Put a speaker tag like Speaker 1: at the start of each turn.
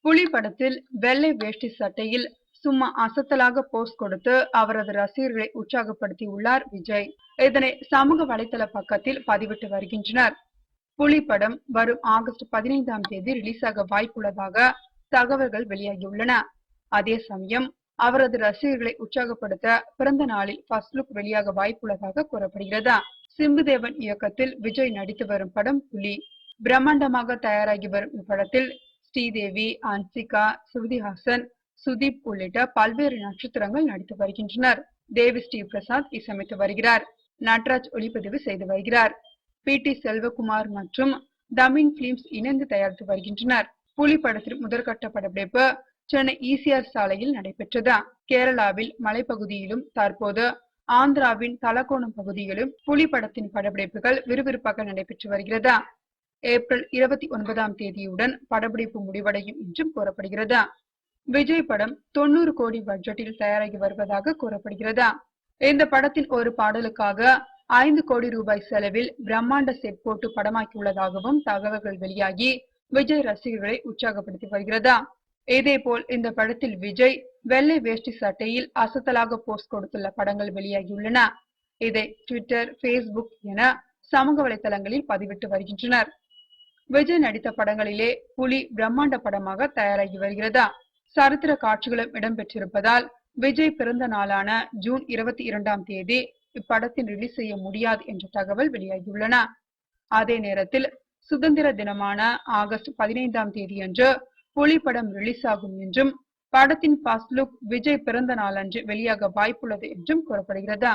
Speaker 1: புலி படத்தில் வெள்ளை வேஷ்டி சட்டையில் சும்மா அசத்தலாக போஸ் கொடுத்து அவரது ரசிகர்களை உற்சாகப்படுத்தி உள்ளார் விஜய். இதனை சமூக வலைதள பக்கத்தில் பதிவிட்டு வருகின்றனர். புலி படம் வரும் ஆகஸ்ட் 15ஆம் தேதி ரிலீஸ் ஆக வாய்ப்புள்ளதாக தகவல்கள் வெளியாகியுள்ளன. அதே சமயம் அவரது ரசிகர்களை உற்சாகப்படுத்த பிறந்த நாளில் ஃபர்ஸ்ட் லுக் வெளியாக வாய்ப்புள்ளதாக கூறப்படுகிறது. சிம்புதேவன் இயக்கத்தில் விஜய் நடித்து வரும் படம் புலி. பிரம்மாண்டமாக தயாராகி வரும் இப்படத்தில் ஸ்ரீதேவி, அன்சிகா, ஸ்ருதிஹாசன், சுதீப் உள்ளிட்ட பல்வேறு நட்சத்திரங்கள் நடித்து வருகின்றனர். தேவி ஸ்ரீ பிரசாத் இசையமைத்து வருகிறார். நட்ராஜ் ஒளிப்பதிவு செய்து வருகிறார். பி.டி. செல்வகுமார் மற்றும் தமின் பிலிம்ஸ் இணைந்து தயாரித்து வருகின்றனர். புலி படத்தின் முதற்கட்ட படப்பிடிப்பு சென்னை ஈசிஆர் சாலையில் நடைபெற்றது. கேரளாவில் மலைப்பகுதியிலும் தற்போது ஆந்திராவின் தலக்கோணம் பகுதியிலும் புலி படத்தின் படப்பிடிப்புகள் விறுவிறுப்பாக நடைபெற்று வருகிறது. ஏப்ரல் 29ஆம் தேதியுடன் படப்பிடிப்பு முடிவடையும் என்றும் கூறப்படுகிறது. விஜய் படம் 90 கோடி பட்ஜெட்டில் தயாராகி வருவதாக கூறப்படுகிறது. இந்த படத்தின் ஒரு பாடலுக்காக 5 கோடி ரூபாய் செலவில் பிரம்மாண்ட செட் போட்டு படமாக்கியுள்ளதாகவும் தகவல்கள் வெளியாகி விஜய் ரசிகர்களை உற்சாகப்படுத்தி வருகிறது. இதேபோல் இந்த படத்தில் விஜய் வெள்ளை வேஷ்டி சட்டையில் அசத்தலாக போஸ்ட் கொடுத்துள்ள படங்கள் வெளியாகியுள்ளன. இதை ட்விட்டர், பேஸ்புக் என சமூக வலைதளங்களில் பதிவிட்டு வருகின்றனர். விஜய் நடித்த படங்களிலே புலி பிரம்மாண்ட படமாக தயாராகி வருகிறது. சரித்திர காட்சிகளும் இடம்பெற்றிருப்பதால் விஜய் பிறந்த நாளான ஜூன் 22ஆம் தேதி இப்படத்தின் ரிலீஸ் செய்ய முடியாது என்ற தகவல் வெளியாகியுள்ளன. அதே நேரத்தில் சுதந்திர தினமான ஆகஸ்ட் 15ஆம் தேதியன்று புலி படம் ரிலீஸ் ஆகும் என்றும் படத்தின் ஃபர்ஸ்ட் லுக் விஜய் பிறந்த நாளன்று வெளியாக வாய்ப்புள்ளது என்றும் கூறப்படுகிறது.